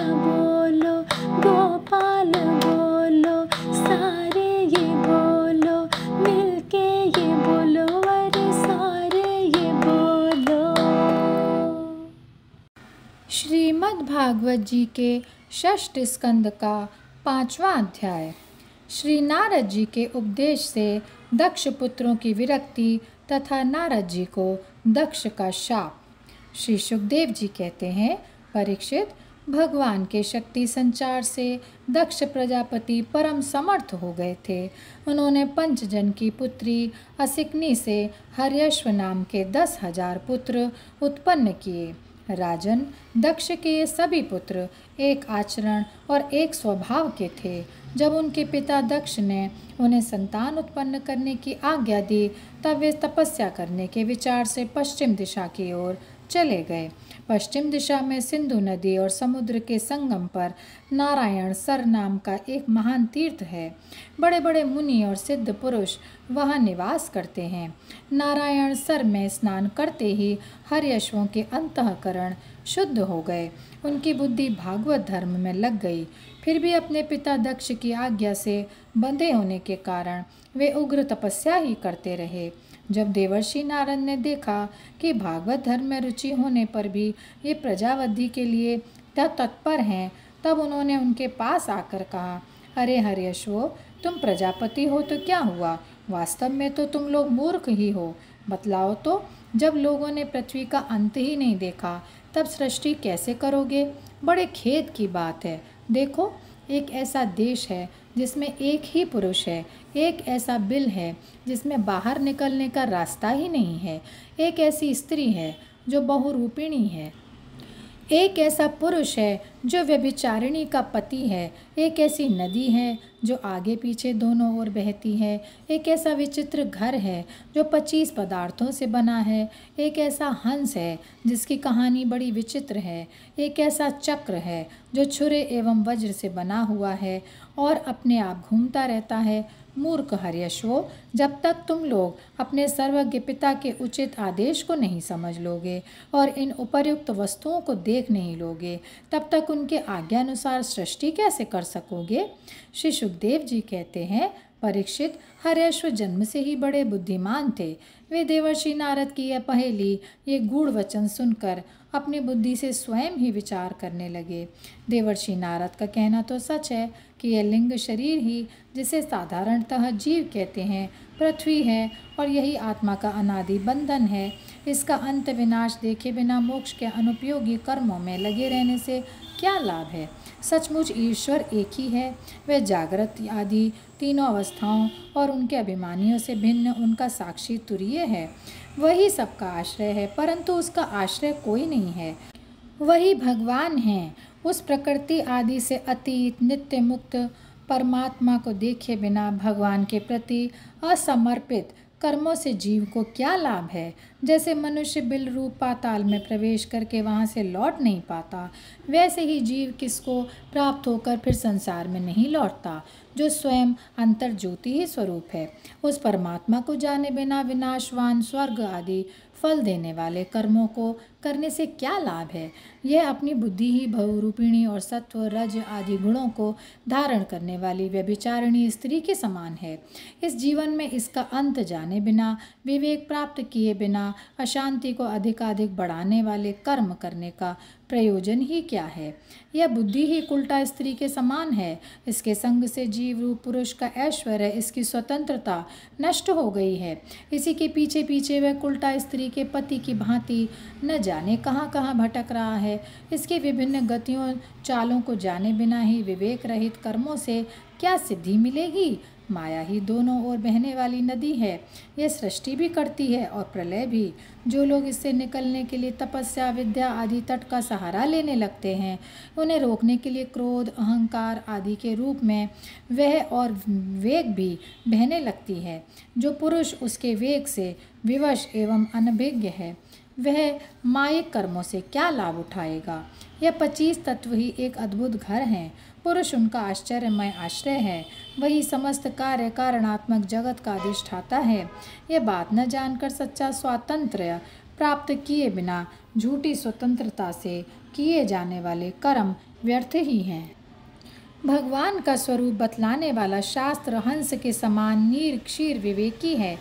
बोलो, गोपाल बोलो, सारे ये बोलो, मिलके ये बोलो, अरे सारे ये बोलो। श्रीमद् भागवत जी के षष्ठ स्कंद का 5वां अध्याय। श्री नारद जी के उपदेश से दक्ष पुत्रों की विरक्ति तथा नारद जी को दक्ष का शाप। श्री सुखदेव जी कहते हैं, परीक्षित, भगवान के शक्ति संचार से दक्ष प्रजापति परम समर्थ हो गए थे। उन्होंने पंचजन की पुत्री असिकनी से हर्यश्व नाम के 10,000 पुत्र उत्पन्न किए। राजन, दक्ष के ये सभी पुत्र एक आचरण और एक स्वभाव के थे। जब उनके पिता दक्ष ने उन्हें संतान उत्पन्न करने की आज्ञा दी, तब वे तपस्या करने के विचार से पश्चिम दिशा की ओर चले गए। पश्चिम दिशा में सिंधु नदी और समुद्र के संगम पर नारायण सर नाम का एक महान तीर्थ है। बड़े बड़े मुनि और सिद्ध पुरुष वहाँ निवास करते हैं। नारायण सर में स्नान करते ही हर्यश्वों के अंतःकरण शुद्ध हो गए। उनकी बुद्धि भागवत धर्म में लग गई। फिर भी अपने पिता दक्ष की आज्ञा से बंधे होने के कारण वे उग्र तपस्या ही करते रहे। जब देवर्षि नारद ने देखा कि भागवत धर्म में रुचि होने पर भी ये प्रजावधि के लिए तत्पर हैं, तब उन्होंने उनके पास आकर कहा, अरे हर्यश्वो, तुम प्रजापति हो तो क्या हुआ? वास्तव में तो तुम लोग मूर्ख ही हो। बतलाओ तो, जब लोगों ने पृथ्वी का अंत ही नहीं देखा, तब सृष्टि कैसे करोगे? बड़े खेद की बात है। देखो, एक ऐसा देश है जिसमें एक ही पुरुष है, एक ऐसा बिल है जिसमें बाहर निकलने का रास्ता ही नहीं है, एक ऐसी स्त्री है जो बहुरूपिणी है, एक ऐसा पुरुष है जो व्यभिचारिणी का पति है, एक ऐसी नदी है जो आगे पीछे दोनों ओर बहती है, एक ऐसा विचित्र घर है जो 25 पदार्थों से बना है, एक ऐसा हंस है जिसकी कहानी बड़ी विचित्र है, एक ऐसा चक्र है जो छुरे एवं वज्र से बना हुआ है और अपने आप घूमता रहता है। मूर्ख हर्यश्वो, जब तक तुम लोग अपने सर्वज्ञ पिता के उचित आदेश को नहीं समझ लोगे और इन उपर्युक्त वस्तुओं को देख नहीं लोगे, तब तक उनके आज्ञानुसार सृष्टि कैसे कर सकोगे? श्री सुखदेव जी कहते हैं, परीक्षित, हर्यश्व जन्म से ही बड़े बुद्धिमान थे। वे देवर्षि नारद की यह पहेली, ये गूढ़ वचन सुनकर अपनी बुद्धि से स्वयं ही विचार करने लगे। देवर्षि नारद का कहना तो सच है कि यह लिंग शरीर ही, जिसे साधारणतः जीव कहते हैं, पृथ्वी है और यही आत्मा का अनादि बंधन है। इसका अंत विनाश देखे बिना मोक्ष के अनुपयोगी कर्मों में लगे रहने से क्या लाभ है? सचमुच ईश्वर एक ही है। वह जागृत आदि तीनों अवस्थाओं और उनके अभिमानियों से भिन्न उनका साक्षी तुरीय है। वही सबका आश्रय है, परंतु उसका आश्रय कोई नहीं है। वही भगवान है। उस प्रकृति आदि से अतीत नित्य मुक्त परमात्मा को देखे बिना भगवान के प्रति असमर्पित कर्मों से जीव को क्या लाभ है? जैसे मनुष्य बिल रूप पाताल में प्रवेश करके वहाँ से लौट नहीं पाता, वैसे ही जीव किसको प्राप्त होकर फिर संसार में नहीं लौटता, जो स्वयं अंतर ज्योति ही स्वरूप है। उस परमात्मा को जाने बिना विनाशवान स्वर्ग आदि फल देने वाले कर्मों को करने से क्या लाभ है? यह अपनी बुद्धि ही बहुरूपिणी और सत्व रज आदि गुणों को धारण करने वाली व्यभिचारिणी स्त्री के समान है। इस जीवन में इसका अंत जाने बिना, विवेक प्राप्त किए बिना अशांति को अधिकाधिक बढ़ाने वाले कर्म करने का प्रयोजन ही क्या है? यह बुद्धि ही उल्टा स्त्री के समान है। इसके संग से जीव रूप पुरुष का ऐश्वर्य, इसकी स्वतंत्रता नष्ट हो गई है। इसी के पीछे पीछे वह उल्टा स्त्री के पति की भांति न जाने कहाँ कहाँ भटक रहा है। इसके विभिन्न गतियों चालों को जाने बिना ही विवेक रहित कर्मों से क्या सिद्धि मिलेगी? माया ही दोनों ओर बहने वाली नदी है। यह सृष्टि भी करती है और प्रलय भी। जो लोग इससे निकलने के लिए तपस्या, विद्या आदि तट का सहारा लेने लगते हैं, उन्हें रोकने के लिए क्रोध, अहंकार आदि के रूप में वह और वेग भी बहने लगती है। जो पुरुष उसके वेग से विवश एवं अनभिज्ञ है, वह मायिक कर्मों से क्या लाभ उठाएगा? यह 25 तत्व ही एक अद्भुत घर हैं। पुरुष उनका आश्चर्यमय आश्रय है। वही समस्त कार्य कारणात्मक जगत का अधिष्ठाता है। यह बात न जानकर सच्चा स्वातंत्र्य प्राप्त किए बिना झूठी स्वतंत्रता से किए जाने वाले कर्म व्यर्थ ही हैं। भगवान का स्वरूप बतलाने वाला शास्त्र हंस के समान नीर क्षीर विवेकी है।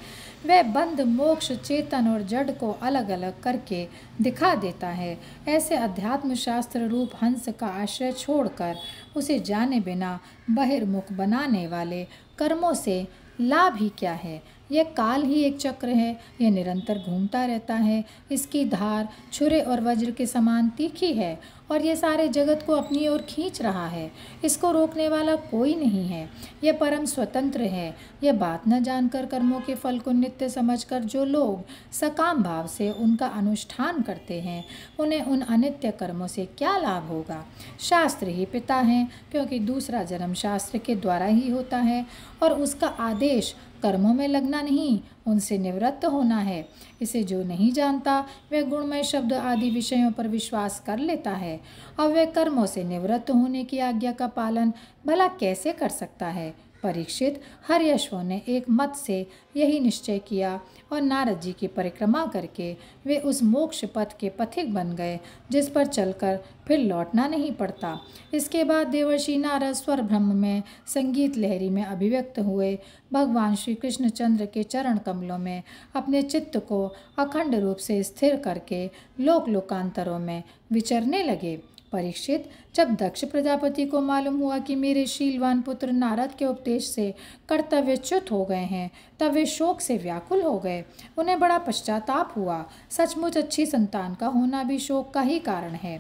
वह बंध मोक्ष चेतन और जड़ को अलग अलग करके दिखा देता है। ऐसे अध्यात्म शास्त्र रूप हंस का आश्रय छोड़कर उसे जाने बिना बहिर्मुख बनाने वाले कर्मों से लाभ ही क्या है। यह काल ही एक चक्र है, यह निरंतर घूमता रहता है। इसकी धार छुरे और वज्र के समान तीखी है और यह सारे जगत को अपनी ओर खींच रहा है। इसको रोकने वाला कोई नहीं है। यह परम स्वतंत्र है। यह बात न जानकर कर्मों के फल को नित्य समझकर जो लोग सकाम भाव से उनका अनुष्ठान करते हैं, उन्हें उन अनित्य कर्मों से क्या लाभ होगा। शास्त्र ही पिता हैं, क्योंकि दूसरा जन्म शास्त्र के द्वारा ही होता है और उसका आदेश कर्मों में लगना नहीं, उनसे निवृत्त होना है। इसे जो नहीं जानता वह गुणमय शब्द आदि विषयों पर विश्वास कर लेता है। अब वह कर्मों से निवृत्त होने की आज्ञा का पालन भला कैसे कर सकता है। परीक्षित, हर्यश्वों ने एक मत से यही निश्चय किया और नारद जी की परिक्रमा करके वे उस मोक्ष पथ के पथिक बन गए जिस पर चलकर फिर लौटना नहीं पड़ता। इसके बाद देवर्षि नारद स्वर ब्रह्म में संगीत लहरी में अभिव्यक्त हुए भगवान श्री कृष्णचंद्र के चरण कमलों में अपने चित्त को अखंड रूप से स्थिर करके लोक लोकांतरों में विचरने लगे। परीक्षित, जब दक्ष प्रजापति को मालूम हुआ कि मेरे शीलवान पुत्र नारद के उपदेश से कर्तव्यच्युत हो गए हैं, तब वे शोक से व्याकुल हो गए। उन्हें बड़ा पश्चाताप हुआ। सचमुच अच्छी संतान का होना भी शोक का ही कारण है।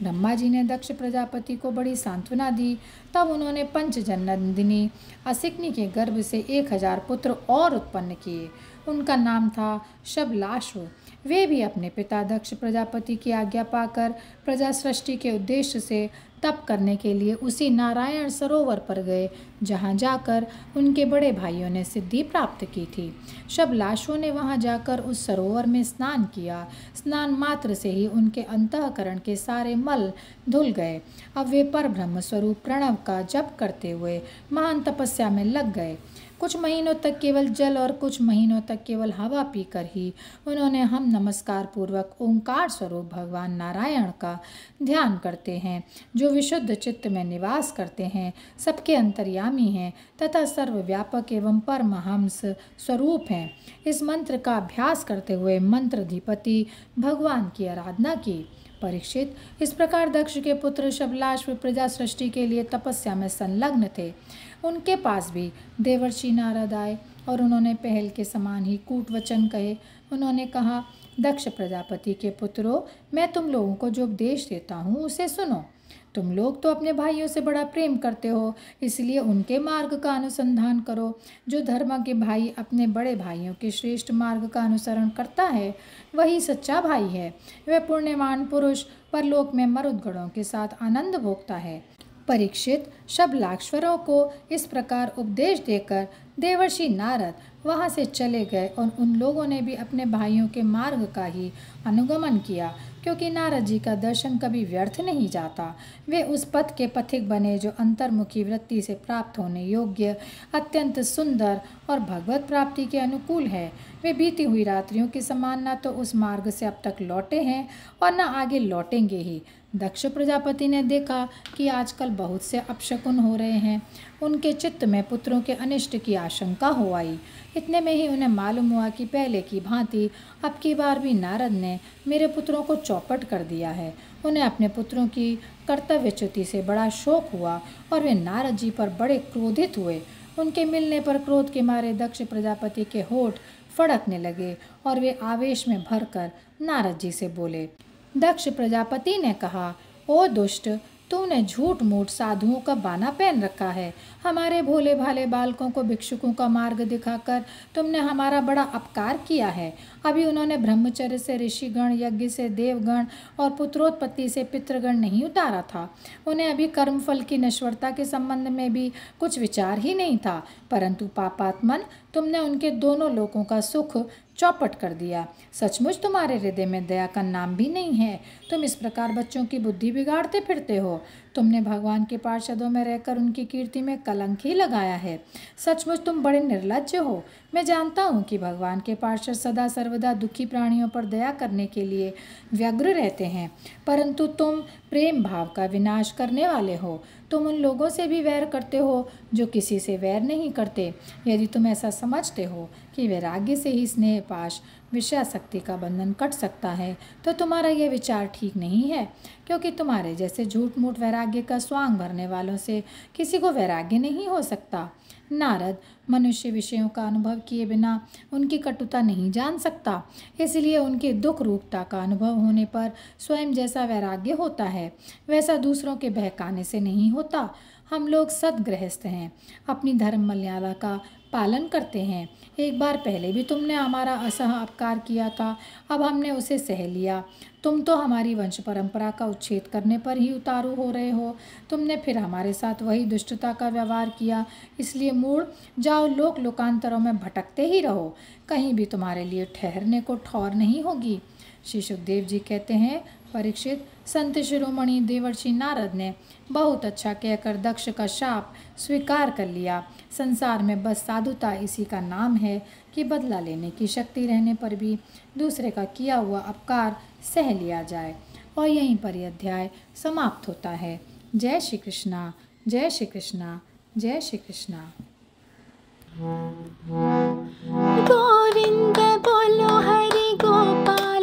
ब्रह्मा जी ने दक्ष प्रजापति को बड़ी सांत्वना दी। तब उन्होंने पंचजननदिनी असिकनी के गर्भ से 1000 पुत्र और उत्पन्न किए। उनका नाम था शबलाश्व। वे भी अपने पिता दक्ष प्रजापति की आज्ञा पाकर प्रजा सृष्टि के उद्देश्य से तप करने के लिए उसी नारायण सरोवर पर गए, जहाँ जाकर उनके बड़े भाइयों ने सिद्धि प्राप्त की थी। शबलाश्वों ने वहाँ जाकर उस सरोवर में स्नान किया। स्नान मात्र से ही उनके अंतःकरण के सारे मल धुल गए। अब वे परब्रह्म स्वरूप प्रणव का जप करते हुए महान तपस्या में लग गए। कुछ महीनों तक केवल जल और कुछ महीनों तक केवल हवा पीकर ही उन्होंने हम नमस्कार पूर्वक ओंकार स्वरूप भगवान नारायण का ध्यान करते हैं, जो विशुद्ध चित्त में निवास करते हैं, सबके अंतर्यामी हैं तथा सर्वव्यापक एवं परमहंस स्वरूप हैं। इस मंत्र का अभ्यास करते हुए मंत्राधिपति भगवान की आराधना की। परीक्षित, इस प्रकार दक्ष के पुत्र शबलाश्व प्रजा सृष्टि के लिए तपस्या में संलग्न थे। उनके पास भी देवर्षि नारद आए और उन्होंने पहल के समान ही कूट वचन कहे। उन्होंने कहा, दक्ष प्रजापति के पुत्रों, मैं तुम लोगों को जो उपदेश देता हूँ उसे सुनो। तुम लोग तो अपने भाइयों से बड़ा प्रेम करते हो, इसलिए उनके मार्ग का अनुसंधान करो। जो धर्म के भाई अपने बड़े भाइयों के श्रेष्ठ मार्ग का अनुसरण करता है, वही सच्चा भाई है। वह पुण्यवान पुरुष परलोक में मरुद्गणों के साथ आनंद भोगता है। परीक्षित, शबलाश्वरों को इस प्रकार उपदेश देकर देवर्षि नारद वहाँ से चले गए और उन लोगों ने भी अपने भाइयों के मार्ग का ही अनुगमन किया, क्योंकि नारद जी का दर्शन कभी व्यर्थ नहीं जाता। वे उस पथ के पथिक बने जो अंतर्मुखी वृत्ति से प्राप्त होने योग्य, अत्यंत सुंदर और भगवत प्राप्ति के अनुकूल है। वे बीती हुई रात्रियों के समान न तो उस मार्ग से अब तक लौटे हैं और न आगे लौटेंगे ही। दक्ष प्रजापति ने देखा कि आजकल बहुत से अपशकुन हो रहे हैं। उनके चित्त में पुत्रों के अनिष्ट की आशंका हो आई। इतने में ही उन्हें मालूम हुआ कि पहले की भांति अब की बार भी नारद ने मेरे पुत्रों को चौपट कर दिया है। उन्हें अपने पुत्रों की कर्तव्यच्युति से बड़ा शोक हुआ और वे नारद जी पर बड़े क्रोधित हुए। उनके मिलने पर क्रोध के मारे दक्ष प्रजापति के होठ फड़कने लगे और वे आवेश में भरकर नारद जी से बोले। दक्ष प्रजापति ने कहा, ओ दुष्ट, तूने झूठ मूठ साधुओं का बाना पहन रखा है। हमारे भोले भाले बालकों को भिक्षुकों का मार्ग दिखाकर तुमने हमारा बड़ा अपकार किया है। अभी उन्होंने ब्रह्मचर्य से ऋषिगण, यज्ञ से देवगण और पुत्रोत्पत्ति से पितृगण नहीं उतारा था। उन्हें अभी कर्मफल की नश्वरता के संबंध में भी कुछ विचार ही नहीं था, परंतु पापात्मन, तुमने उनके दोनों लोकों का सुख चौपट कर दिया। सचमुच तुम्हारे हृदय में दया का नाम भी नहीं है। तुम इस प्रकार बच्चों की बुद्धि बिगाड़ते फिरते हो। तुमने भगवान के पार्षदों में रहकर उनकी कीर्ति में कलंक ही लगाया है। सचमुच तुम बड़े निर्लज्ज हो। मैं जानता हूँ कि भगवान के पार्षद सदा सर्वदा दुखी प्राणियों पर दया करने के लिए व्यग्र रहते हैं, परंतु तुम प्रेम भाव का विनाश करने वाले हो। तुम उन लोगों से भी वैर करते हो जो किसी से वैर नहीं करते। यदि तुम ऐसा समझते हो कि वैराग्य से ही स्नेह पाश विषयासक्ति का बंधन कट सकता है, तो तुम्हारा यह विचार ठीक नहीं है, क्योंकि तुम्हारे जैसे झूठ मूठ वैराग्य का स्वांग भरने वालों से किसी को वैराग्य नहीं हो सकता। नारद, मनुष्य विषयों का अनुभव किए बिना उनकी कटुता नहीं जान सकता, इसलिए उनके दुख रूपता का अनुभव होने पर स्वयं जैसा वैराग्य होता है वैसा दूसरों के बहकाने से नहीं होता। हम लोग सद्गृहस्थ हैं, अपनी धर्म मर्यादा का पालन करते हैं। एक बार पहले भी तुमने हमारा असह अपकार किया था, अब हमने उसे सह लिया। तुम तो हमारी वंश परंपरा का उच्छेद करने पर ही उतारू हो रहे हो। तुमने फिर हमारे साथ वही दुष्टता का व्यवहार किया, इसलिए मूढ़ जाओ, लोक लोकांतरों में भटकते ही रहो, कहीं भी तुम्हारे लिए ठहरने को ठौर नहीं होगी। श्री सुखदेव जी कहते हैं, परीक्षित, संत शिरोमणि देवर्षि नारद ने बहुत अच्छा कहकर दक्ष का शाप स्वीकार कर लिया। संसार में बस साधुता इसी का नाम है कि बदला लेने की शक्ति रहने पर भी दूसरे का किया हुआ अपकार सह लिया जाए। और यहीं पर यह अध्याय समाप्त होता है। जय श्री कृष्णा, जय श्री कृष्णा, जय श्री कृष्णा। गोविंद बोलो हरि गोपाल।